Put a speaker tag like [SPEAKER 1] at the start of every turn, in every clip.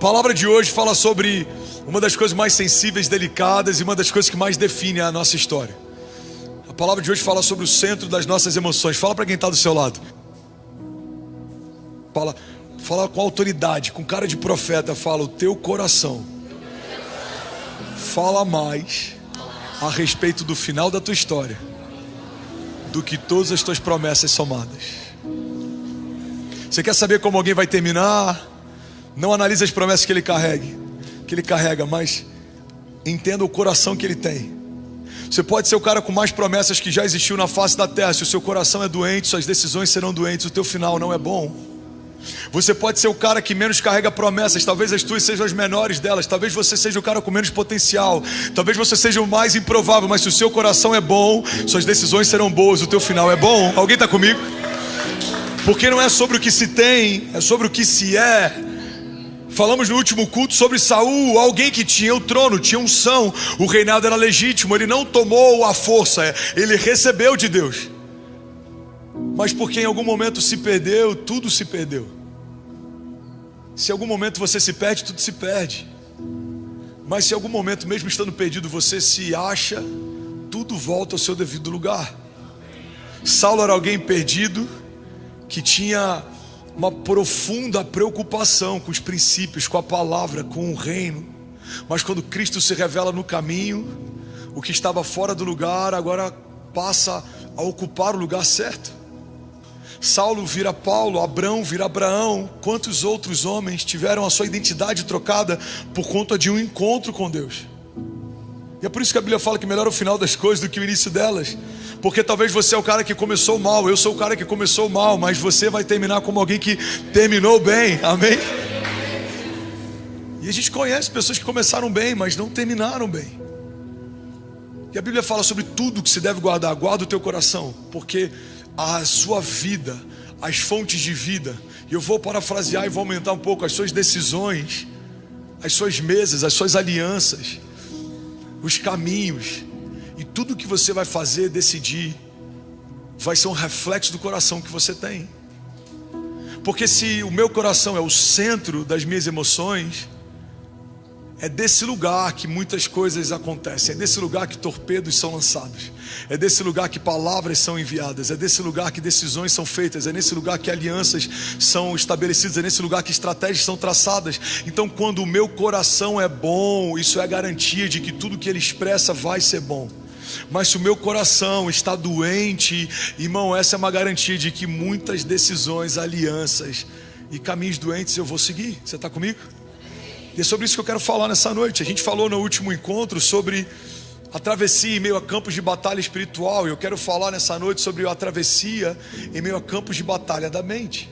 [SPEAKER 1] palavra de hoje fala sobre uma das coisas mais sensíveis, delicadas e uma das coisas que mais define a nossa história. A palavra de hoje fala sobre o centro das nossas emoções. Fala para quem está do seu lado. Fala com autoridade, com cara de profeta. Fala, o teu coração fala mais a respeito do final da tua história do que todas as tuas promessas somadas. Você quer saber como alguém vai terminar? Não analise as promessas que ele carrega, mas entenda o coração que ele tem. Você pode ser o cara com mais promessas que já existiu na face da terra. Se o seu coração é doente, suas decisões serão doentes, o teu final não é bom. Você pode ser o cara que menos carrega promessas. Talvez as tuas sejam as menores delas. Talvez você seja o cara com menos potencial. Talvez você seja o mais improvável. Mas se o seu coração é bom, suas decisões serão boas, o teu final é bom. Alguém está comigo? Porque não é sobre o que se tem, é sobre o que se é. Falamos no último culto sobre Saul, alguém que tinha o trono, tinha unção, o reinado era legítimo, ele não tomou a força, ele recebeu de Deus. Mas porque em algum momento se perdeu, tudo se perdeu. Se em algum momento você se perde, tudo se perde. Mas se em algum momento, mesmo estando perdido, você se acha, tudo volta ao seu devido lugar. Saulo era alguém perdido, que tinha uma profunda preocupação com os princípios, com a palavra, com o reino. Mas quando Cristo se revela no caminho, o que estava fora do lugar agora passa a ocupar o lugar certo. Saulo vira Paulo, Abrão vira Abraão. Quantos outros homens tiveram a sua identidade trocada por conta de um encontro com Deus? E é por isso que a Bíblia fala que melhor é o final das coisas do que o início delas. Porque talvez você é o cara que começou mal, eu sou o cara que começou mal, mas você vai terminar como alguém que terminou bem, amém? E a gente conhece pessoas que começaram bem, mas não terminaram bem. E a Bíblia fala sobre tudo que se deve guardar. Guarda o teu coração, porque a sua vida, as fontes de vida, e eu vou parafrasear e vou aumentar um pouco, as suas decisões, as suas mesas, as suas alianças, os caminhos e tudo que você vai fazer, decidir, vai ser um reflexo do coração que você tem. Porque se o meu coração é o centro das minhas emoções, é desse lugar que muitas coisas acontecem, é desse lugar que torpedos são lançados, é desse lugar que palavras são enviadas, é desse lugar que decisões são feitas, é nesse lugar que alianças são estabelecidas, é nesse lugar que estratégias são traçadas. Então quando o meu coração é bom, isso é garantia de que tudo que ele expressa vai ser bom. Mas se o meu coração está doente, irmão, essa é uma garantia de que muitas decisões, alianças e caminhos doentes eu vou seguir. Você está comigo? E é sobre isso que eu quero falar nessa noite. A gente falou no último encontro sobre a travessia em meio a campos de batalha espiritual. E eu quero falar nessa noite sobre a travessia em meio a campos de batalha da mente.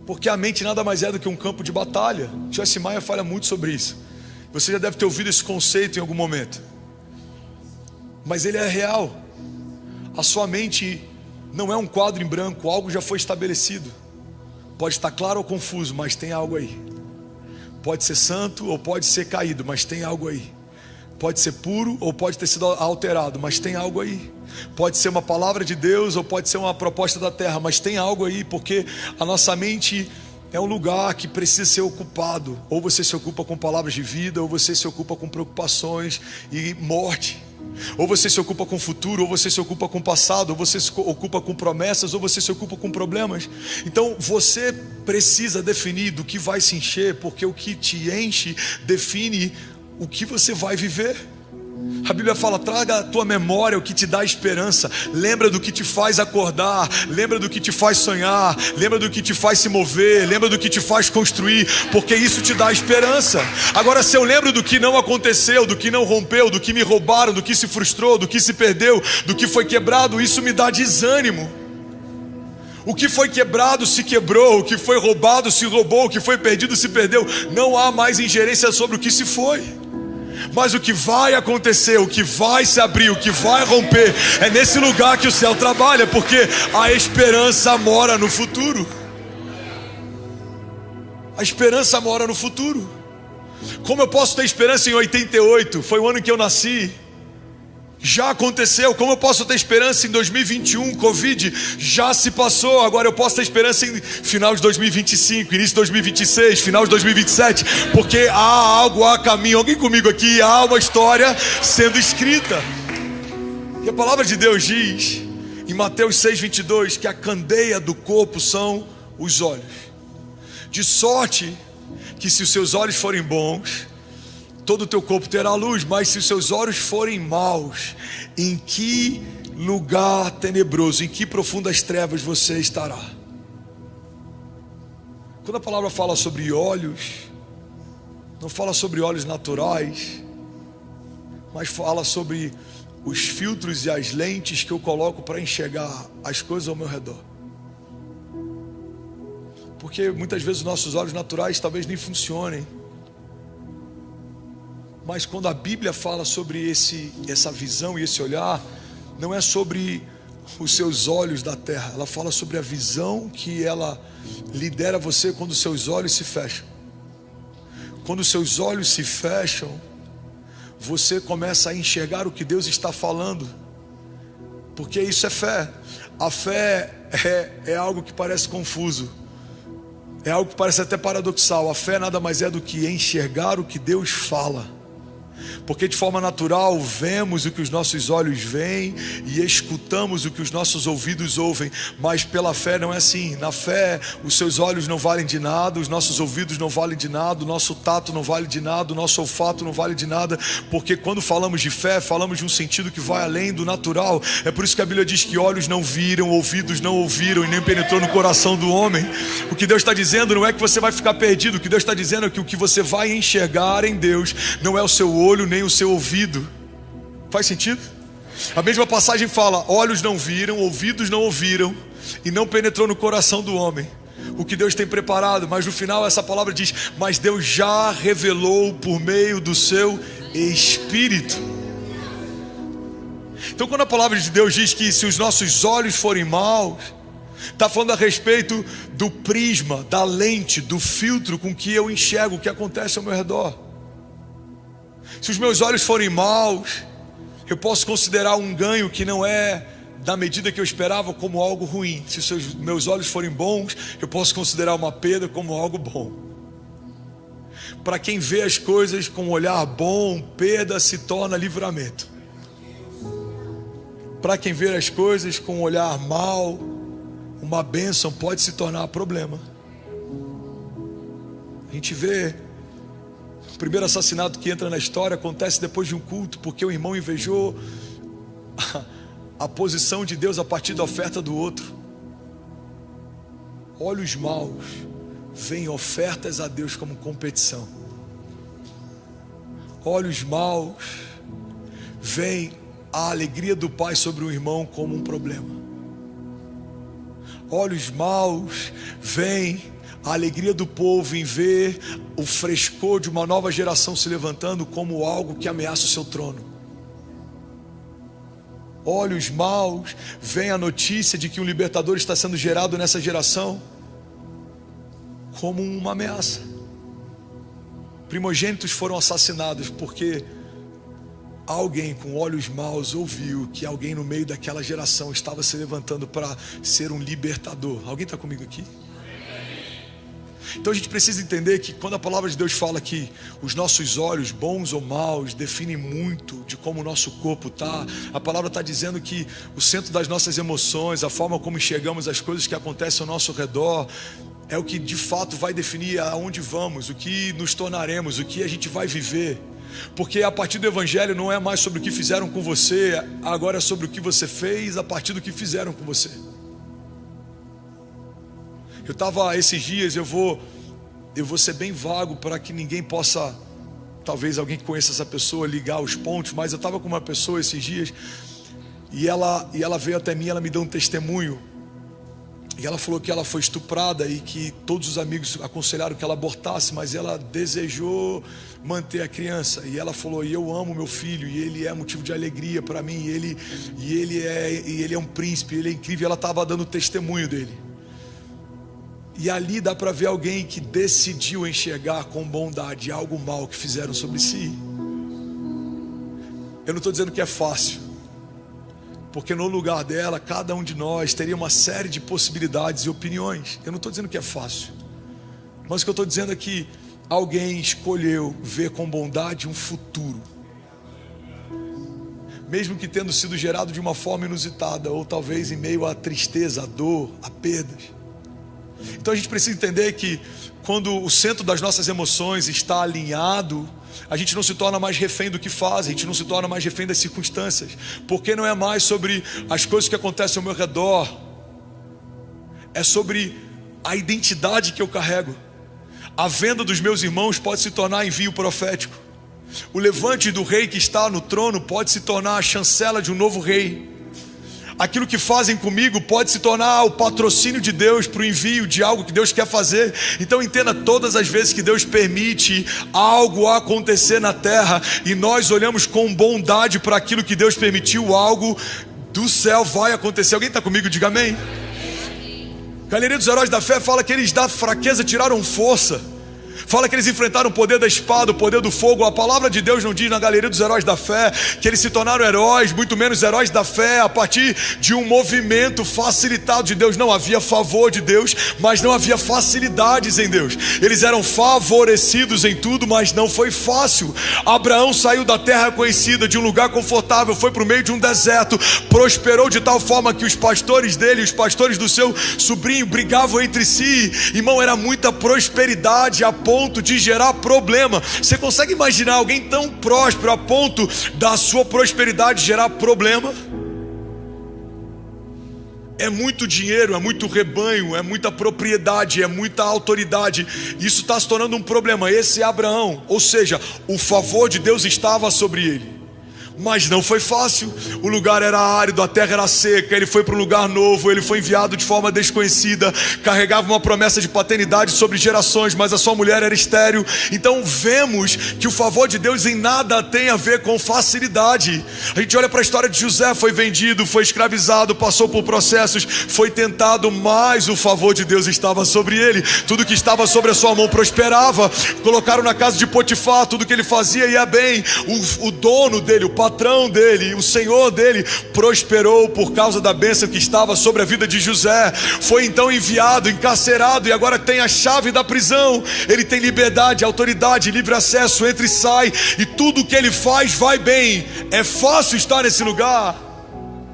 [SPEAKER 1] Porque a mente nada mais é do que um campo de batalha. Joyce Meyer fala muito sobre isso. Você já deve ter ouvido esse conceito em algum momento. Mas ele é real. A sua mente não é um quadro em branco, algo já foi estabelecido. Pode estar claro ou confuso, mas tem algo aí. Pode ser santo ou pode ser caído, mas tem algo aí. Pode ser puro ou pode ter sido alterado, mas tem algo aí. Pode ser uma palavra de Deus ou pode ser uma proposta da terra, mas tem algo aí, porque a nossa mente é um lugar que precisa ser ocupado. Ou você se ocupa com palavras de vida, ou você se ocupa com preocupações e morte. Ou você se ocupa com o futuro, ou você se ocupa com o passado, ou você se ocupa com promessas, ou você se ocupa com problemas. Então você precisa definir do que vai se encher, porque o que te enche define o que você vai viver. A Bíblia fala, traga à tua memória o que te dá esperança. Lembra do que te faz acordar, lembra do que te faz sonhar, lembra do que te faz se mover, lembra do que te faz construir, porque isso te dá esperança. Agora, se eu lembro do que não aconteceu, do que não rompeu, do que me roubaram, do que se frustrou, do que se perdeu, do que foi quebrado, isso me dá desânimo. O que foi quebrado se quebrou, o que foi roubado se roubou, o que foi perdido se perdeu. Não há mais ingerência sobre o que se foi. Mas o que vai acontecer, o que vai se abrir, o que vai romper, é nesse lugar que o céu trabalha, porque a esperança mora no futuro. A esperança mora no futuro. Como eu posso ter esperança em 88? Foi o ano que eu nasci. Já aconteceu. Como eu posso ter esperança em 2021? Covid já se passou. Agora eu posso ter esperança em final de 2025, início de 2026, final de 2027, porque há algo, há caminho. Alguém comigo aqui? Há uma história sendo escrita. E a palavra de Deus diz em Mateus 6:22 que a candeia do corpo são os olhos. De sorte que se os seus olhos forem bons, todo o teu corpo terá luz, mas se os seus olhos forem maus, em que lugar tenebroso, em que profundas trevas você estará? Quando a palavra fala sobre olhos, não fala sobre olhos naturais, mas fala sobre os filtros e as lentes que eu coloco para enxergar as coisas ao meu redor. Porque muitas vezes os nossos olhos naturais talvez nem funcionem. Mas quando a Bíblia fala sobre essa visão e esse olhar, não é sobre os seus olhos da terra. Ela fala sobre a visão que ela lidera você quando os seus olhos se fecham. Quando os seus olhos se fecham, você começa a enxergar o que Deus está falando. Porque isso é fé. A fé é algo que parece confuso. É algo que parece até paradoxal. A fé nada mais é do que enxergar o que Deus fala. Porque de forma natural vemos o que os nossos olhos veem e escutamos o que os nossos ouvidos ouvem, mas pela fé não é assim. Na fé os seus olhos não valem de nada, os nossos ouvidos não valem de nada, o nosso tato não vale de nada, o nosso olfato não vale de nada, porque quando falamos de fé, falamos de um sentido que vai além do natural. É por isso que a Bíblia diz que olhos não viram, ouvidos não ouviram e nem penetrou no coração do homem. O que Deus está dizendo não é que você vai ficar perdido, o que Deus está dizendo é que o que você vai enxergar em Deus não é o seu olho nem o seu ouvido. Faz sentido? A mesma passagem fala: olhos não viram, ouvidos não ouviram e não penetrou no coração do homem o que Deus tem preparado. Mas no final essa palavra diz: mas Deus já revelou por meio do seu Espírito. Então quando a palavra de Deus diz que se os nossos olhos forem maus, está falando a respeito do prisma, da lente, do filtro com que eu enxergo o que acontece ao meu redor. Se os meus olhos forem maus, eu posso considerar um ganho que não é da medida que eu esperava como algo ruim. Se os meus olhos forem bons, eu posso considerar uma perda como algo bom. Para quem vê as coisas com um olhar bom, perda se torna livramento. Para quem vê as coisas com um olhar mau, uma bênção pode se tornar problema. A gente vê o primeiro assassinato que entra na história acontece depois de um culto, porque o irmão invejou a posição de Deus a partir da oferta do outro. Olhos maus veem ofertas a Deus como competição. Olhos maus veem a alegria do pai sobre o irmão como um problema. Olhos maus veem a alegria do povo em ver o frescor de uma nova geração se levantando como algo que ameaça o seu trono. Olhos maus veem a notícia de que um libertador está sendo gerado nessa geração como uma ameaça. Primogênitos foram assassinados porque alguém com olhos maus ouviu que alguém no meio daquela geração estava se levantando para ser um libertador. Alguém está comigo aqui? Então a gente precisa entender que quando a palavra de Deus fala que os nossos olhos, bons ou maus, definem muito de como o nosso corpo está, a palavra está dizendo que o centro das nossas emoções, a forma como enxergamos as coisas que acontecem ao nosso redor, é o que de fato vai definir aonde vamos, o que nos tornaremos, o que a gente vai viver. Porque a partir do Evangelho não é mais sobre o que fizeram com você, agora é sobre o que você fez a partir do que fizeram com você. Eu estava esses dias, eu vou ser bem vago para que ninguém possa, talvez alguém que conheça essa pessoa, ligar os pontos, mas eu estava com uma pessoa esses dias e ela veio até mim, ela me deu um testemunho e ela falou que ela foi estuprada e que todos os amigos aconselharam que ela abortasse, mas ela desejou manter a criança. E ela falou: e eu amo meu filho e ele é motivo de alegria para mim, e ele é um príncipe, ele é incrível. Ela estava dando o testemunho dele. E ali dá para ver alguém que decidiu enxergar com bondade algo mal que fizeram sobre si. Eu não estou dizendo que é fácil, porque no lugar dela, cada um de nós teria uma série de possibilidades e opiniões. Eu não estou dizendo que é fácil, mas o que eu estou dizendo é que alguém escolheu ver com bondade um futuro, mesmo que tendo sido gerado de uma forma inusitada, ou talvez em meio à tristeza, à dor, a perdas. Então a gente precisa entender que quando o centro das nossas emoções está alinhado, a gente não se torna mais refém do que faz, a gente não se torna mais refém das circunstâncias, porque não é mais sobre as coisas que acontecem ao meu redor, é sobre a identidade que eu carrego. A venda dos meus irmãos pode se tornar envio profético. O levante do rei que está no trono pode se tornar a chancela de um novo rei. Aquilo que fazem comigo pode se tornar o patrocínio de Deus para o envio de algo que Deus quer fazer. Então entenda, todas as vezes que Deus permite algo acontecer na terra e nós olhamos com bondade para aquilo que Deus permitiu, algo do céu vai acontecer. Alguém está comigo? Diga amém. Galeria dos Heróis da Fé fala que eles da fraqueza tiraram força. Fala que eles enfrentaram o poder da espada, o poder do fogo. A palavra de Deus não diz na Galeria dos Heróis da Fé que eles se tornaram heróis, muito menos heróis da fé, a partir de um movimento facilitado de Deus. Não havia favor de Deus, mas não havia facilidades em Deus. Eles eram favorecidos em tudo, mas não foi fácil. Abraão saiu da terra conhecida, de um lugar confortável, foi para o meio de um deserto, prosperou de tal forma que os pastores dele, os pastores do seu sobrinho, brigavam entre si. Irmão, era muita prosperidade a ponto de gerar problema. Você consegue imaginar alguém tão próspero a ponto da sua prosperidade gerar problema? É muito dinheiro, é muito rebanho, é muita propriedade, é muita autoridade. Isso está se tornando um problema. Esse é Abraão, ou seja, o favor de Deus estava sobre ele, mas não foi fácil. O lugar era árido, a terra era seca. Ele foi para um lugar novo, ele foi enviado de forma desconhecida, carregava uma promessa de paternidade sobre gerações, mas a sua mulher era estéril. Então vemos que o favor de Deus em nada tem a ver com facilidade. A gente olha para a história de José, foi vendido, foi escravizado, passou por processos, foi tentado, mas o favor de Deus estava sobre ele. Tudo que estava sobre a sua mão prosperava. Colocaram na casa de Potifar, tudo que ele fazia ia bem. O dono dele, o patrão dele, o senhor dele prosperou por causa da bênção que estava sobre a vida de José. Foi então enviado, encarcerado, e agora tem a chave da prisão. Ele tem liberdade, autoridade, livre acesso, entra e sai, e tudo que ele faz vai bem. É fácil estar nesse lugar?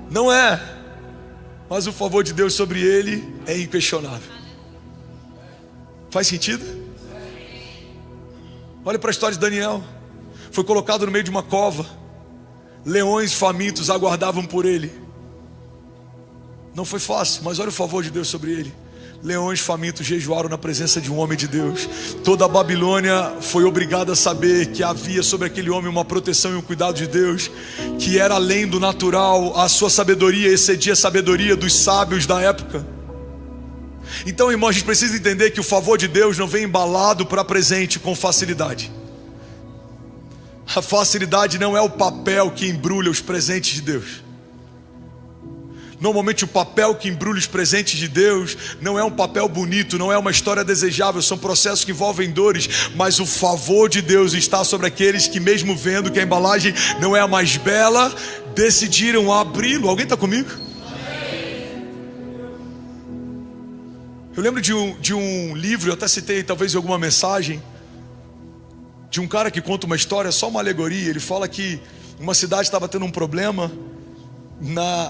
[SPEAKER 1] Não é, mas o favor de Deus sobre ele é inquestionável. Faz sentido? Olha para a história de Daniel. Foi colocado no meio de uma cova. Leões famintos aguardavam por ele. Não foi fácil, mas olha o favor de Deus sobre ele. Leões famintos jejuaram na presença de um homem de Deus. Toda a Babilônia foi obrigada a saber que havia sobre aquele homem uma proteção e um cuidado de Deus, que era além do natural. A sua sabedoria excedia a sabedoria dos sábios da época. Então, irmão, a gente precisa entender que o favor de Deus não vem embalado para presente com facilidade. A facilidade não é o papel que embrulha os presentes de Deus. Normalmente o papel que embrulha os presentes de Deus não é um papel bonito, não é uma história desejável, são processos que envolvem dores, mas o favor de Deus está sobre aqueles que, mesmo vendo que a embalagem não é a mais bela, decidiram abri-lo. Alguém está comigo? Eu lembro de um livro, eu até citei talvez em alguma mensagem, de um cara que conta uma história, só uma alegoria. Ele fala que uma cidade estava tendo um problema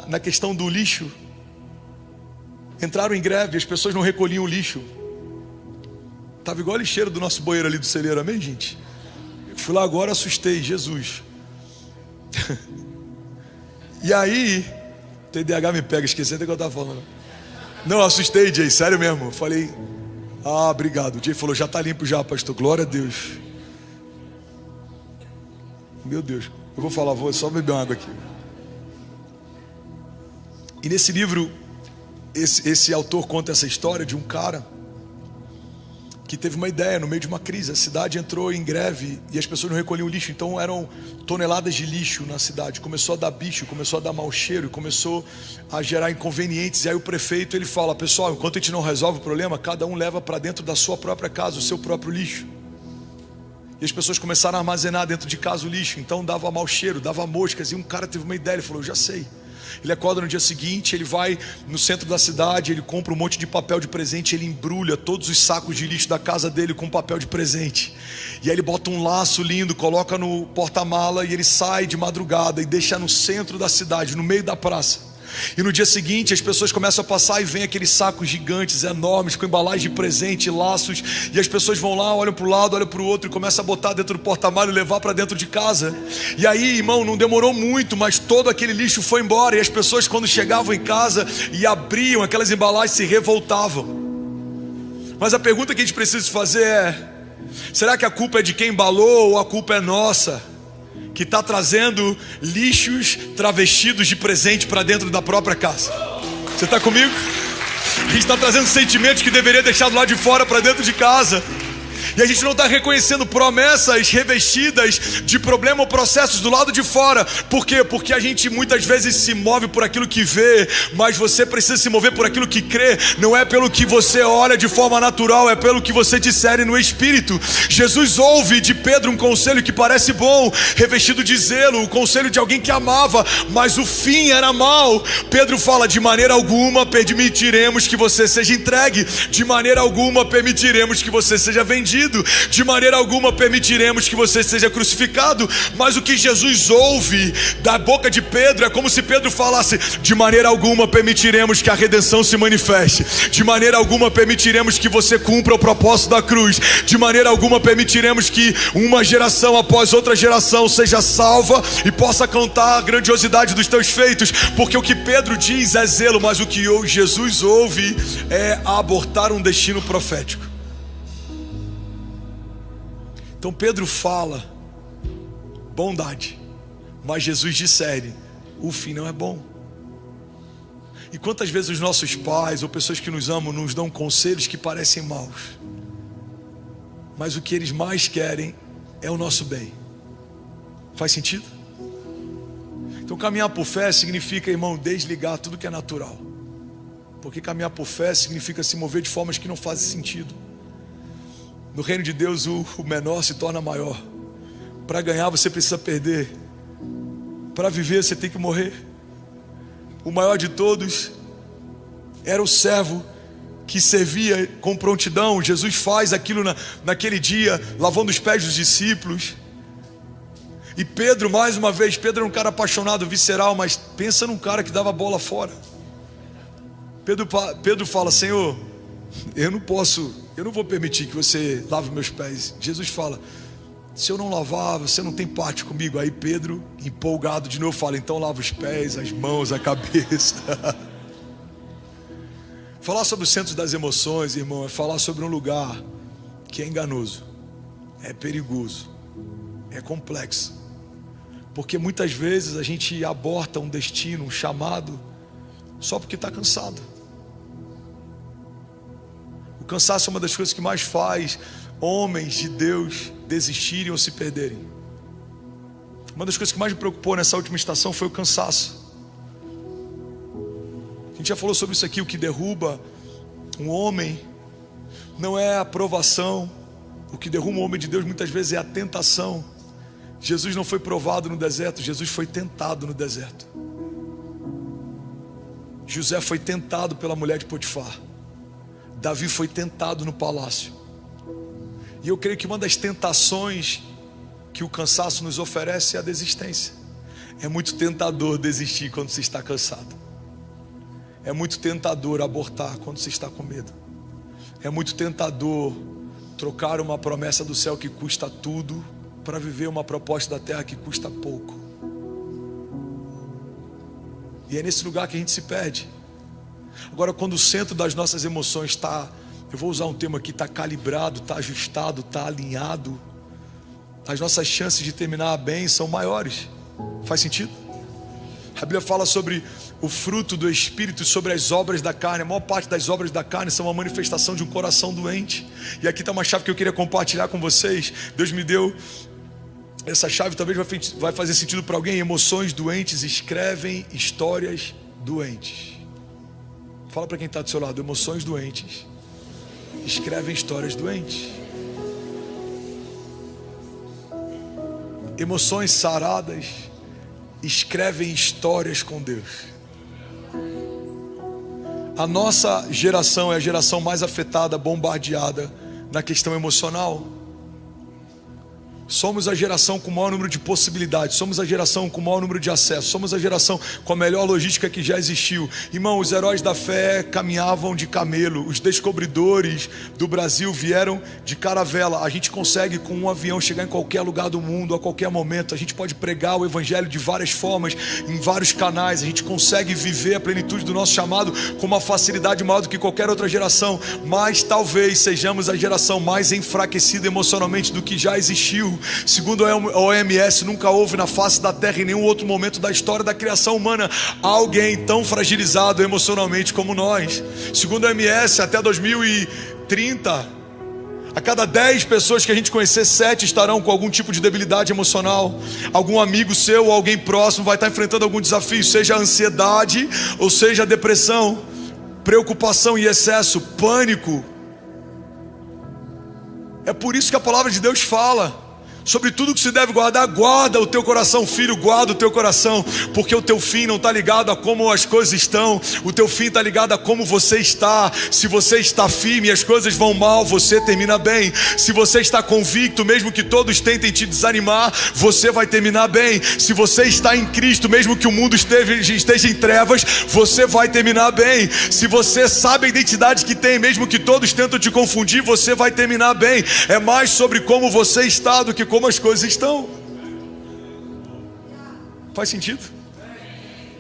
[SPEAKER 1] na questão do lixo. Entraram em greve, as pessoas não recolhiam o lixo. Estava igual a lixeira do nosso bueiro ali do celeiro, amém, gente? Eu fui lá agora, assustei, Jesus. E aí, TDAH me pega, esquecendo o que eu estava falando. Não, assustei, Jay, sério mesmo. Falei, obrigado. O Jay falou, já está limpo já, pastor, glória a Deus. Meu Deus, eu vou falar, vou só beber uma água aqui. E nesse livro, esse autor conta essa história de um cara que teve uma ideia no meio de uma crise. A cidade entrou em greve e as pessoas não recolhiam o lixo, então eram toneladas de lixo na cidade. Começou a dar bicho, começou a dar mau cheiro, começou a gerar inconvenientes. E aí o prefeito, ele fala, pessoal, enquanto a gente não resolve o problema, cada um leva para dentro da sua própria casa o seu próprio lixo. E as pessoas começaram a armazenar dentro de casa o lixo. Então dava mau cheiro, dava moscas. E um cara teve uma ideia, ele falou, eu já sei, Ele acorda no dia seguinte, ele vai no centro da cidade, ele compra um monte de papel de presente, ele embrulha todos os sacos de lixo da casa dele com papel de presente. E aí ele bota um laço lindo, coloca no porta-mala e ele sai de madrugada e deixa no centro da cidade, no meio da praça. E no dia seguinte as pessoas começam a passar e vem aqueles sacos gigantes, enormes, com embalagem de presente, laços. E as pessoas vão lá, olham para o lado, olham para o outro e começam a botar dentro do porta-malas e levar para dentro de casa. E aí, irmão, não demorou muito, mas todo aquele lixo foi embora. E as pessoas, quando chegavam em casa e abriam aquelas embalagens, se revoltavam. Mas a pergunta que a gente precisa fazer é: será que a culpa é de quem embalou ou a culpa é nossa, que está trazendo lixos travestidos de presente para dentro da própria casa? Você está comigo? A gente está trazendo sentimentos que deveria deixar do lado de fora para dentro de casa. E a gente não está reconhecendo promessas revestidas de problema ou processos do lado de fora. Por quê? Porque a gente muitas vezes se move por aquilo que vê, mas você precisa se mover por aquilo que crê. Não é pelo que você olha de forma natural, é pelo que você discerne no Espírito. Jesus ouve de Pedro um conselho que parece bom, revestido de zelo, o conselho de alguém que amava, mas o fim era mau. Pedro fala: de maneira alguma permitiremos que você seja entregue, de maneira alguma permitiremos que você seja vendido, de maneira alguma permitiremos que você seja crucificado. Mas o que Jesus ouve da boca de Pedro é como se Pedro falasse: de maneira alguma permitiremos que a redenção se manifeste, de maneira alguma permitiremos que você cumpra o propósito da cruz, de maneira alguma permitiremos que uma geração após outra geração seja salva e possa contar a grandiosidade dos teus feitos. Porque o que Pedro diz é zelo, mas o que Jesus ouve é abortar um destino profético. Então Pedro fala bondade, mas Jesus discerne: o fim não é bom. E quantas vezes os nossos pais ou pessoas que nos amam nos dão conselhos que parecem maus, mas o que eles mais querem é o nosso bem. Faz sentido? Então caminhar por fé significa, irmão, desligar tudo que é natural. Porque caminhar por fé significa se mover de formas que não fazem sentido. No reino de Deus, o menor se torna maior. Para ganhar você precisa perder. Para viver você tem que morrer. O maior de todos era o servo que servia com prontidão. Jesus faz aquilo naquele dia, lavando os pés dos discípulos. E Pedro, mais uma vez, Pedro era um cara apaixonado, visceral, mas pensa num cara que dava bola fora. Pedro fala: Senhor, eu não vou permitir que você lave meus pés. Jesus fala: se eu não lavar, você não tem parte comigo. Aí Pedro, empolgado de novo, fala: então lava os pés, as mãos, a cabeça. Falar sobre os centros das emoções, irmão, é falar sobre um lugar que é enganoso, é perigoso, é complexo. Porque muitas vezes a gente aborta um destino, um chamado, só porque está cansado. O cansaço é uma das coisas que mais faz homens de Deus desistirem ou se perderem. Uma das coisas que mais me preocupou nessa última estação foi o cansaço. A gente já falou sobre isso aqui. O que derruba um homem não é a aprovação. O que derruba um homem de Deus muitas vezes é a tentação. Jesus não foi provado no deserto, Jesus foi tentado no deserto. José foi tentado pela mulher de Potifar. Davi foi tentado no palácio. E eu creio que uma das tentações que o cansaço nos oferece é a desistência. É muito tentador desistir quando se está cansado. É muito tentador abortar quando se está com medo. É muito tentador trocar uma promessa do céu que custa tudo para viver uma proposta da terra que custa pouco. E é nesse lugar que a gente se perde. Agora, quando o centro das nossas emoções está, eu vou usar um termo aqui, está calibrado, está ajustado, está alinhado, as nossas chances de terminar bem são maiores. Faz sentido? A Bíblia fala sobre o fruto do Espírito e sobre as obras da carne. A maior parte das obras da carne são uma manifestação de um coração doente. E aqui está uma chave que eu queria compartilhar com vocês. Deus me deu essa chave, talvez vai fazer sentido para alguém. Emoções doentes escrevem histórias doentes. Fala para quem está do seu lado: emoções doentes escrevem histórias doentes. Emoções saradas escrevem histórias com Deus. A nossa geração é a geração mais afetada, bombardeada na questão emocional. Somos a geração com o maior número de possibilidades, somos a geração com o maior número de acessos, somos a geração com a melhor logística que já existiu. Irmão, os heróis da fé caminhavam de camelo, os descobridores do Brasil vieram de caravela. A gente consegue com um avião chegar em qualquer lugar do mundo, a qualquer momento. A gente pode pregar o evangelho de várias formas, em vários canais. A gente consegue viver a plenitude do nosso chamado com uma facilidade maior do que qualquer outra geração. Mas talvez sejamos a geração mais enfraquecida emocionalmente do que já existiu. Segundo a OMS, nunca houve na face da terra em nenhum outro momento da história da criação humana alguém tão fragilizado emocionalmente como nós. Segundo a OMS, até 2030, a cada 10 pessoas que a gente conhecer, 7 estarão com algum tipo de debilidade emocional. Algum amigo seu ou alguém próximo vai estar enfrentando algum desafio, seja a ansiedade ou seja a depressão, preocupação em excesso, pânico. É por isso que a palavra de Deus fala sobre tudo que se deve guardar. Guarda o teu coração, filho, guarda o teu coração, porque o teu fim não está ligado a como as coisas estão, o teu fim está ligado a como você está. Se você está firme e as coisas vão mal, você termina bem. Se você está convicto, mesmo que todos tentem te desanimar, você vai terminar bem. Se você está em Cristo, mesmo que o mundo esteja em trevas, você vai terminar bem. Se você sabe a identidade que tem, mesmo que todos tentam te confundir, você vai terminar bem. É mais sobre como você está do que como as coisas estão. Faz sentido?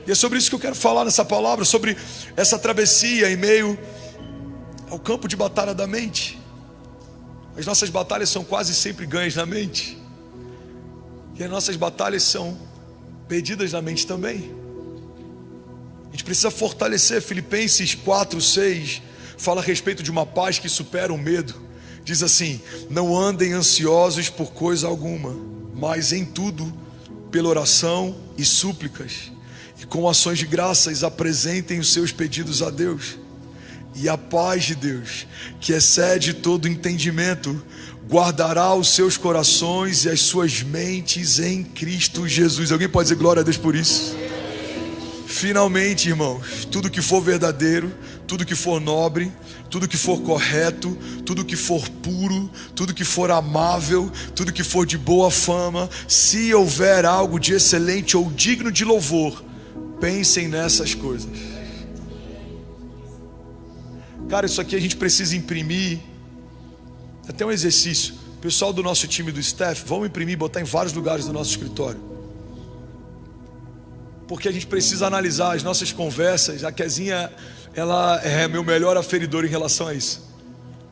[SPEAKER 1] E é sobre isso que eu quero falar nessa palavra, sobre essa travessia em meio ao campo de batalha da mente. As nossas batalhas são quase sempre ganhas na mente, e as nossas batalhas são perdidas na mente também. A gente precisa fortalecer. Filipenses 4:6 fala a respeito de uma paz que supera o medo. Diz assim: não andem ansiosos por coisa alguma, mas em tudo, pela oração e súplicas, e com ações de graças, apresentem os seus pedidos a Deus. E a paz de Deus, que excede todo entendimento, guardará os seus corações e as suas mentes em Cristo Jesus. Alguém pode dizer glória a Deus por isso? Finalmente, irmãos, tudo que for verdadeiro, tudo que for nobre, tudo que for correto, tudo que for puro, tudo que for amável, tudo que for de boa fama, se houver algo de excelente ou digno de louvor, pensem nessas coisas. Cara, isso aqui a gente precisa imprimir. Até um exercício. O pessoal do nosso time do staff, vamos imprimir e botar em vários lugares do nosso escritório, porque a gente precisa analisar as nossas conversas. A Kezinha, ela é meu melhor aferidor em relação a isso.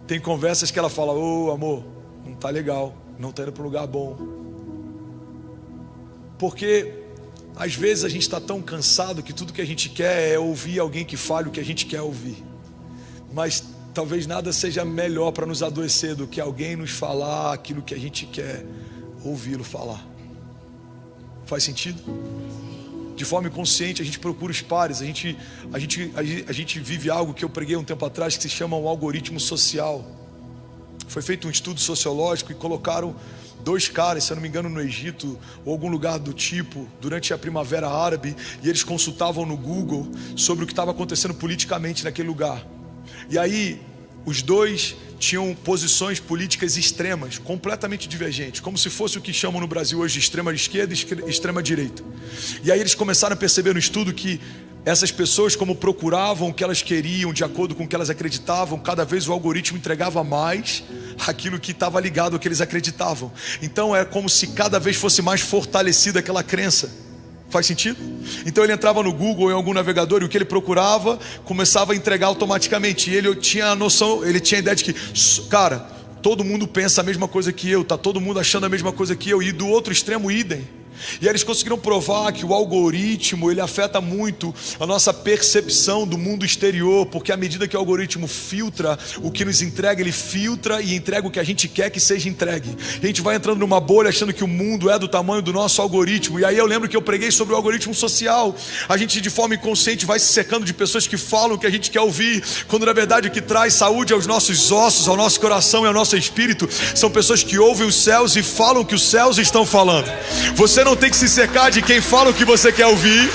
[SPEAKER 1] Tem conversas que ela fala: ô amor, não tá legal, não tá indo para um lugar bom. Porque às vezes a gente está tão cansado que tudo que a gente quer é ouvir alguém que fale o que a gente quer ouvir. Mas talvez nada seja melhor para nos adoecer do que alguém nos falar aquilo que a gente quer ouvi-lo falar. Faz sentido? De forma inconsciente a gente procura os pares. A gente vive algo que eu preguei um tempo atrás, que se chama um algoritmo social. Foi feito um estudo sociológico e colocaram 2 caras, se eu não me engano, no Egito ou algum lugar do tipo, durante a Primavera Árabe, e eles consultavam no Google sobre o que estava acontecendo politicamente naquele lugar. E aí os 2 tinham posições políticas extremas, completamente divergentes, como se fosse o que chamam no Brasil hoje de extrema esquerda e extrema direita. E aí eles começaram a perceber no estudo que essas pessoas, como procuravam o que elas queriam, de acordo com o que elas acreditavam, cada vez o algoritmo entregava mais aquilo que estava ligado ao que eles acreditavam. Então é como se cada vez fosse mais fortalecida aquela crença. Faz sentido? Então ele entrava no Google ou em algum navegador, e o que ele procurava começava a entregar automaticamente. E ele tinha a noção, ele tinha a ideia de que, cara, todo mundo pensa a mesma coisa que eu, tá todo mundo achando a mesma coisa que eu, e do outro extremo idem. E aí eles conseguiram provar que o algoritmo, ele afeta muito a nossa percepção do mundo exterior, porque à medida que o algoritmo filtra o que nos entrega, ele filtra e entrega o que a gente quer que seja entregue. E a gente vai entrando numa bolha achando que o mundo é do tamanho do nosso algoritmo. E aí eu lembro que eu preguei sobre o algoritmo social. A gente de forma inconsciente vai se cercando de pessoas que falam o que a gente quer ouvir, quando na verdade o que traz saúde aos nossos ossos, ao nosso coração e ao nosso espírito são pessoas que ouvem os céus e falam o que os céus estão falando. Você não tem que se cercar de quem fala o que você quer ouvir.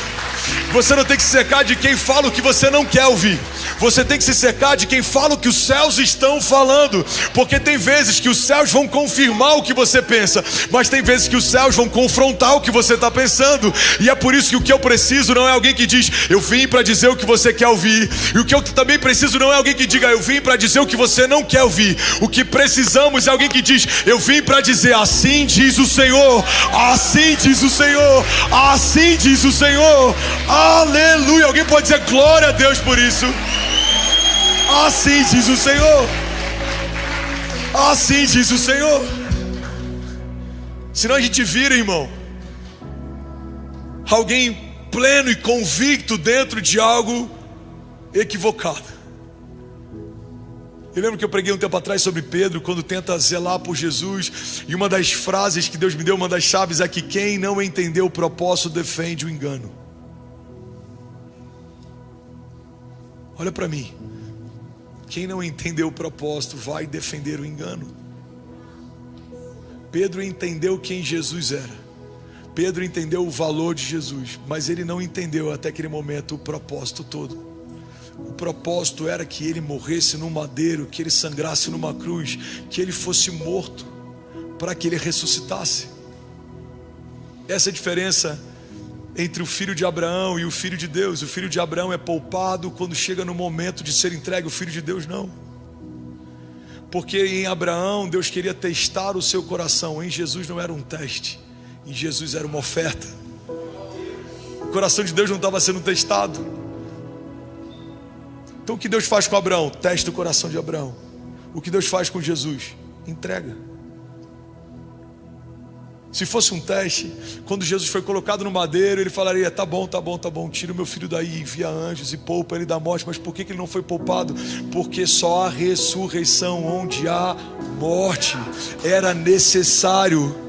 [SPEAKER 1] Você não tem que se cercar de quem fala o que você não quer ouvir. Você tem que se cercar de quem fala o que os céus estão falando. Porque tem vezes que os céus vão confirmar o que você pensa, mas tem vezes que os céus vão confrontar o que você está pensando. E é por isso que o que eu preciso não é alguém que diz, eu vim para dizer o que você quer ouvir. E o que eu também preciso não é alguém que diga, eu vim para dizer o que você não quer ouvir. O que precisamos é alguém que diz, eu vim para dizer, assim diz o Senhor, assim diz o Senhor, assim diz o Senhor. Aleluia. Alguém pode dizer glória a Deus por isso? Assim diz o Senhor. Assim diz o Senhor. Senão a gente vira, irmão, alguém pleno e convicto dentro de algo equivocado. Eu lembro que eu preguei um tempo atrás sobre Pedro, quando tenta zelar por Jesus, e uma das frases que Deus me deu, uma das chaves, é que quem não entendeu o propósito defende o engano. Olha para mim, quem não entendeu o propósito vai defender o engano. Pedro entendeu quem Jesus era, Pedro entendeu o valor de Jesus, mas ele não entendeu até aquele momento o propósito todo. O propósito era que ele morresse num madeiro, que ele sangrasse numa cruz, que ele fosse morto, para que ele ressuscitasse. Essa é a diferença entre o filho de Abraão e o filho de Deus. O filho de Abraão é poupado quando chega no momento de ser entregue, o filho de Deus não. Porque em Abraão Deus queria testar o seu coração, em Jesus não era um teste, em Jesus era uma oferta. O coração de Deus não estava sendo testado. Então o que Deus faz com Abraão? Testa o coração de Abraão. O que Deus faz com Jesus? Entrega. Se fosse um teste, quando Jesus foi colocado no madeiro, ele falaria, tá bom, tira o meu filho daí, envia anjos e poupa ele da morte. Mas por que ele não foi poupado? Porque só a ressurreição onde há morte era necessário.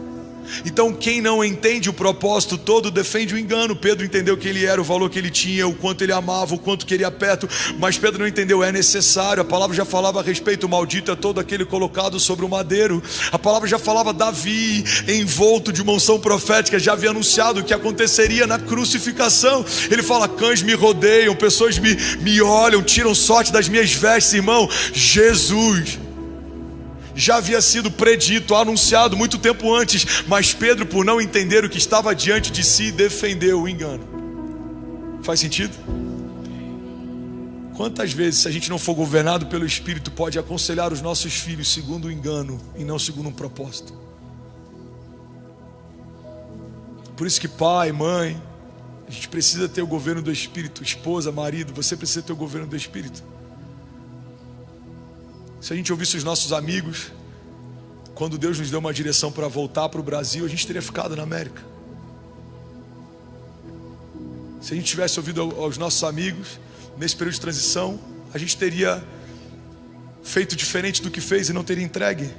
[SPEAKER 1] Então quem não entende o propósito todo defende o engano. Pedro entendeu quem ele era, o valor que ele tinha, o quanto ele amava, o quanto queria perto. Mas Pedro não entendeu, é necessário. A palavra já falava a respeito, maldito é todo aquele colocado sobre o madeiro. A palavra já falava, Davi, envolto de uma unção profética, já havia anunciado o que aconteceria na crucificação. Ele fala, cães me rodeiam, pessoas me olham, tiram sorte das minhas vestes. Irmão, Jesus já havia sido predito, anunciado muito tempo antes, mas Pedro, por não entender o que estava diante de si, defendeu o engano. Faz sentido? Quantas vezes, se a gente não for governado pelo Espírito, pode aconselhar os nossos filhos segundo o engano e não segundo um propósito? Por isso que pai, mãe, a gente precisa ter o governo do Espírito. Esposa, marido, você precisa ter o governo do Espírito. Se a gente ouvisse os nossos amigos, quando Deus nos deu uma direção para voltar para o Brasil, a gente teria ficado na América. Se a gente tivesse ouvido aos nossos amigos, nesse período de transição, a gente teria feito diferente do que fez e não teria entregue.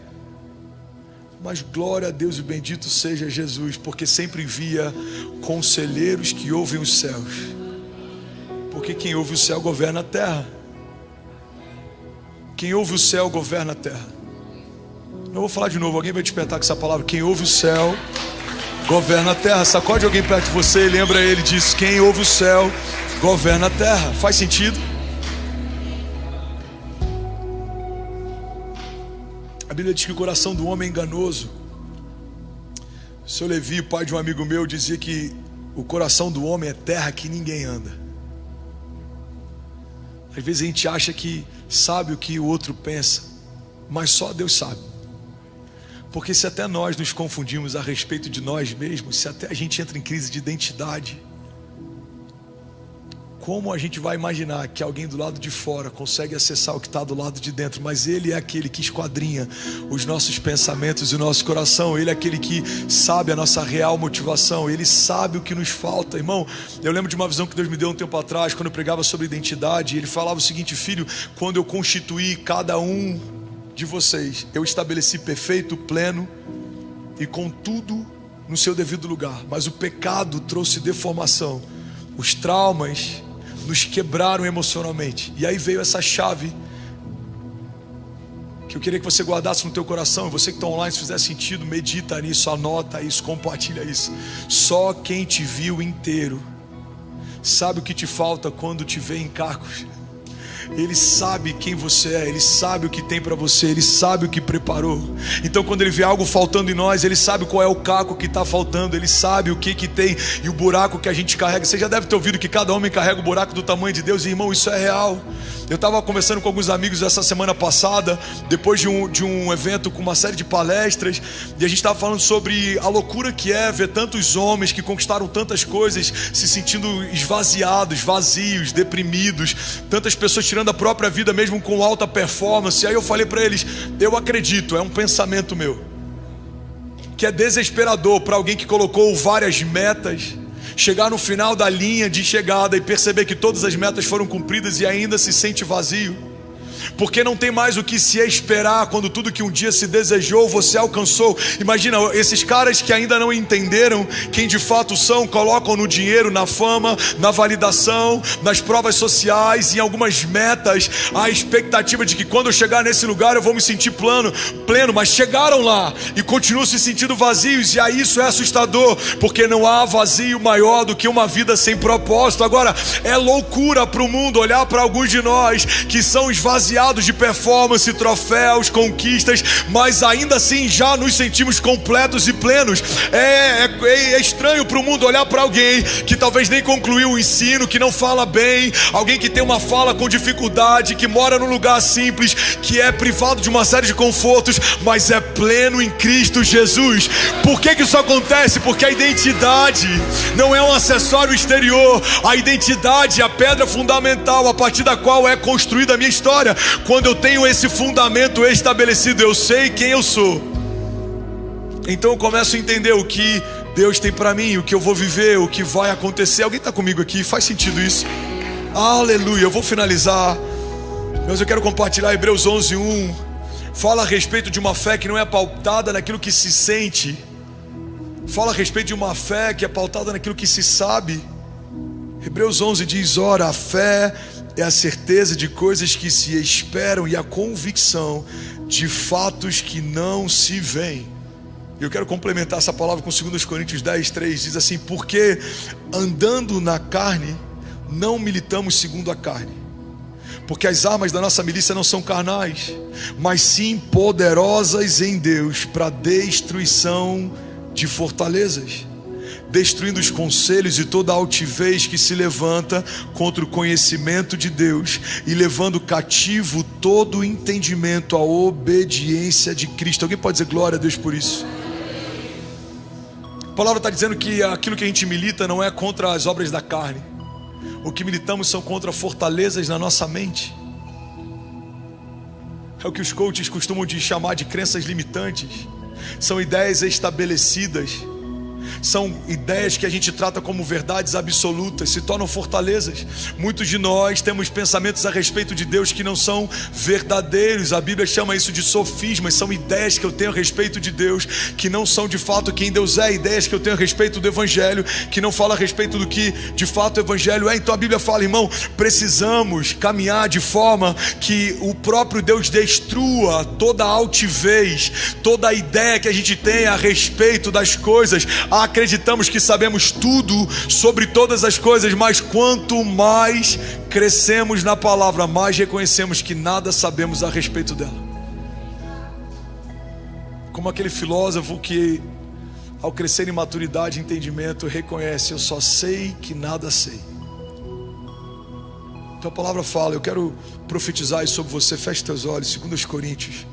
[SPEAKER 1] Mas glória a Deus e bendito seja Jesus, porque sempre envia conselheiros que ouvem os céus. Porque quem ouve o céu governa a terra. Quem ouve o céu governa a terra. Não vou falar de novo, alguém vai despertar com essa palavra. Quem ouve o céu governa a terra. Sacode alguém perto de você e lembra ele disso. Quem ouve o céu governa a terra. Faz sentido? A Bíblia diz que o coração do homem é enganoso. O seu Levi, pai de um amigo meu, dizia que o coração do homem é terra que ninguém anda. Às vezes a gente acha que sabe o que o outro pensa, mas só Deus sabe. Porque se até nós nos confundimos a respeito de nós mesmos, se até a gente entra em crise de identidade, como a gente vai imaginar que alguém do lado de fora consegue acessar o que está do lado de dentro? Mas Ele é aquele que esquadrinha os nossos pensamentos e o nosso coração. Ele é aquele que sabe a nossa real motivação. Ele sabe o que nos falta. Irmão, eu lembro de uma visão que Deus me deu um tempo atrás, quando eu pregava sobre identidade. Ele falava o seguinte: filho, quando eu constituí cada um de vocês, eu estabeleci perfeito, pleno e com tudo no seu devido lugar. Mas o pecado trouxe deformação. Os traumas nos quebraram emocionalmente. E aí veio essa chave que eu queria que você guardasse no teu coração. E você que está online, se fizer sentido, medita nisso, anota isso, compartilha isso. Só quem te viu inteiro sabe o que te falta quando te vê em cacos. Ele sabe quem você é, Ele sabe o que tem para você, Ele sabe o que preparou. Então quando Ele vê algo faltando em nós, Ele sabe qual é o caco que está faltando, Ele sabe o que tem e o buraco que a gente carrega. Você já deve ter ouvido que cada homem carrega o buraco do tamanho de Deus. E irmão, isso é real. Eu estava conversando com alguns amigos essa semana passada, depois de um evento com uma série de palestras, e a gente estava falando sobre a loucura que é ver tantos homens que conquistaram tantas coisas se sentindo esvaziados, vazios, deprimidos, tantas pessoas tirando a própria vida mesmo com alta performance. Aí eu falei para eles, eu acredito, é um pensamento meu, que é desesperador para alguém que colocou várias metas, chegar no final da linha de chegada e perceber que todas as metas foram cumpridas e ainda se sente vazio, porque não tem mais o que se esperar quando tudo que um dia se desejou você alcançou. Imagina, esses caras que ainda não entenderam quem de fato são, colocam no dinheiro, na fama, na validação, nas provas sociais, em algumas metas, a expectativa de que quando eu chegar nesse lugar eu vou me sentir pleno, mas chegaram lá e continuam se sentindo vazios. E aí isso é assustador, porque não há vazio maior do que uma vida sem propósito. Agora, é loucura para o mundo olhar para alguns de nós que são esvaziados de performance, troféus, conquistas, mas ainda assim já nos sentimos completos e plenos. É estranho para o mundo olhar para alguém que talvez nem concluiu o ensino, que não fala bem, alguém que tem uma fala com dificuldade, que mora num lugar simples, que é privado de uma série de confortos, mas é pleno em Cristo Jesus. Por que isso acontece? Porque a identidade não é um acessório exterior. A identidade é a pedra fundamental a partir da qual é construída a minha história. Quando eu tenho esse fundamento estabelecido, eu sei quem eu sou. Então eu começo a entender o que Deus tem para mim, o que eu vou viver, o que vai acontecer. Alguém está comigo aqui? Faz sentido isso? Aleluia. Eu vou finalizar, mas eu quero compartilhar Hebreus 11:1. Fala a respeito de uma fé que não é pautada naquilo que se sente. Fala a respeito de uma fé que é pautada naquilo que se sabe. Hebreus 11 diz: ora, a fé é a certeza de coisas que se esperam e a convicção de fatos que não se veem. Eu quero complementar essa palavra com 2 Coríntios 10:3. Diz assim: porque andando na carne, não militamos segundo a carne, porque as armas da nossa milícia não são carnais, mas sim poderosas em Deus para destruição de fortalezas, destruindo os conselhos e toda a altivez que se levanta contra o conhecimento de Deus, e levando cativo todo o entendimento à obediência de Cristo. Alguém pode dizer glória a Deus por isso? A palavra está dizendo que aquilo que a gente milita não é contra as obras da carne. O que militamos são contra fortalezas na nossa mente. É o que os coaches costumam chamar de crenças limitantes. São ideias estabelecidas, são ideias que a gente trata como verdades absolutas, se tornam fortalezas. Muitos de nós temos pensamentos a respeito de Deus que não são verdadeiros. A Bíblia chama isso de sofismas. São ideias que eu tenho a respeito de Deus que não são de fato quem Deus é. Ideias que eu tenho a respeito do Evangelho que não falam a respeito do que de fato o Evangelho é. Então a Bíblia fala, irmão, precisamos caminhar de forma que o próprio Deus destrua toda a altivez, toda a ideia que a gente tem a respeito das coisas. Acreditamos que sabemos tudo sobre todas as coisas, mas quanto mais crescemos na palavra, mais reconhecemos que nada sabemos a respeito dela. Como aquele filósofo que, ao crescer em maturidade e entendimento, reconhece: eu só sei que nada sei. Então a palavra fala, eu quero profetizar isso sobre você. Feche teus olhos. 2 Coríntios.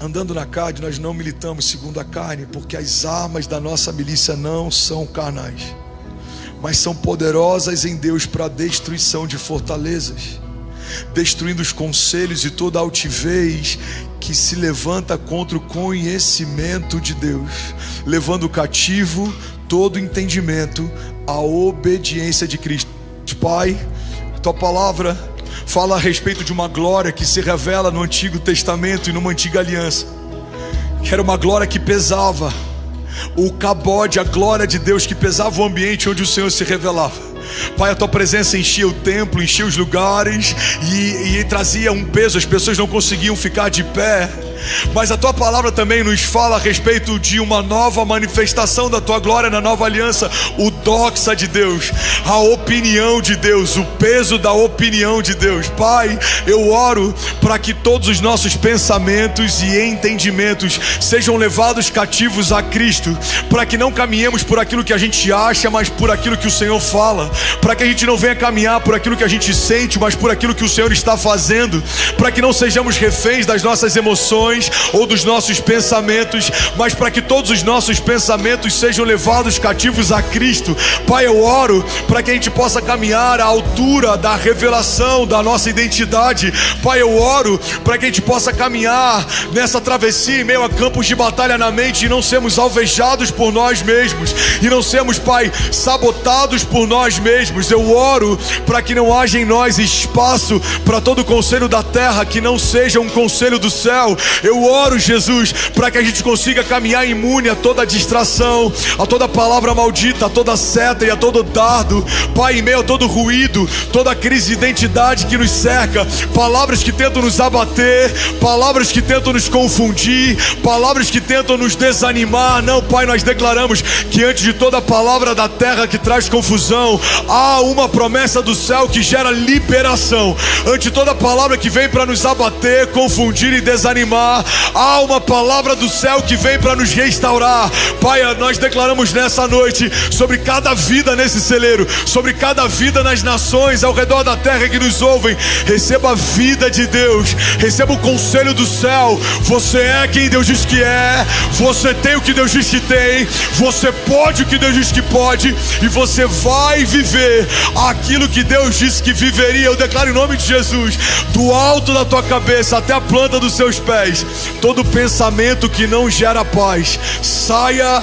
[SPEAKER 1] Andando na carne, nós não militamos segundo a carne, porque as armas da nossa milícia não são carnais, mas são poderosas em Deus para a destruição de fortalezas, destruindo os conselhos e toda a altivez que se levanta contra o conhecimento de Deus, levando cativo todo entendimento à obediência de Cristo. Pai, tua palavra fala a respeito de uma glória que se revela no Antigo Testamento e numa antiga aliança, que era uma glória que pesava, o cabode, a glória de Deus que pesava o ambiente onde o Senhor se revelava. Pai, a tua presença enchia o templo, enchia os lugares e trazia um peso, as pessoas não conseguiam ficar de pé. Mas a tua palavra também nos fala a respeito de uma nova manifestação da tua glória na nova aliança, o doxa de Deus, a opinião de Deus, o peso da opinião de Deus. Pai, eu oro para que todos os nossos pensamentos e entendimentos sejam levados cativos a Cristo, para que não caminhemos por aquilo que a gente acha, mas por aquilo que o Senhor fala, para que a gente não venha caminhar por aquilo que a gente sente, mas por aquilo que o Senhor está fazendo, para que não sejamos reféns das nossas emoções ou dos nossos pensamentos, mas para que todos os nossos pensamentos sejam levados cativos a Cristo. Pai, eu oro para que a gente possa caminhar à altura da revelação da nossa identidade. Pai, eu oro para que a gente possa caminhar nessa travessia em meio a campos de batalha na mente e não sermos alvejados por nós mesmos, e não sermos, Pai, sabotados por nós mesmos. Eu oro para que não haja em nós espaço para todo conselho da terra que não seja um conselho do céu. Eu oro, Jesus, para que a gente consiga caminhar imune a toda distração, a toda palavra maldita, a toda seta e a todo dardo. Pai, em meio a todo ruído, toda crise de identidade que nos cerca, palavras que tentam nos abater, palavras que tentam nos confundir, palavras que tentam nos desanimar. Não, Pai, nós declaramos que antes de toda palavra da terra que traz confusão, há uma promessa do céu que gera liberação. Ante toda palavra que vem para nos abater, confundir e desanimar, há uma palavra do céu que vem para nos restaurar. Pai, nós declaramos nessa noite sobre cada vida nesse celeiro, sobre cada vida nas nações ao redor da terra que nos ouvem: receba a vida de Deus, receba o conselho do céu. Você é quem Deus diz que é, você tem o que Deus diz que tem, você pode o que Deus diz que pode, e você vai viver aquilo que Deus disse que viveria. Eu declaro em nome de Jesus, do alto da tua cabeça até a planta dos seus pés, todo pensamento que não gera paz, saia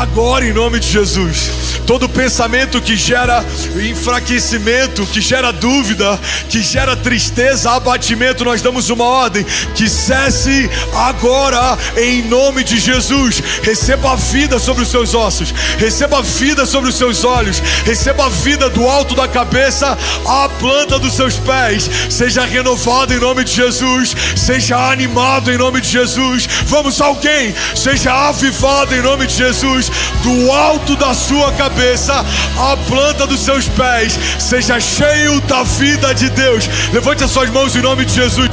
[SPEAKER 1] agora em nome de Jesus. Todo pensamento que gera enfraquecimento, que gera dúvida, que gera tristeza, abatimento, nós damos uma ordem: que cesse agora em nome de Jesus. Receba a vida sobre os seus ossos, receba a vida sobre os seus olhos, receba a vida do alto da cabeça à planta dos seus pés. Seja renovado em nome de Jesus, seja animado em nome de Jesus. Vamos, alguém, seja avivado em nome de Jesus, do alto da sua cabeça à planta dos seus pés. Seja cheio da vida de Deus. Levante as suas mãos em nome de Jesus.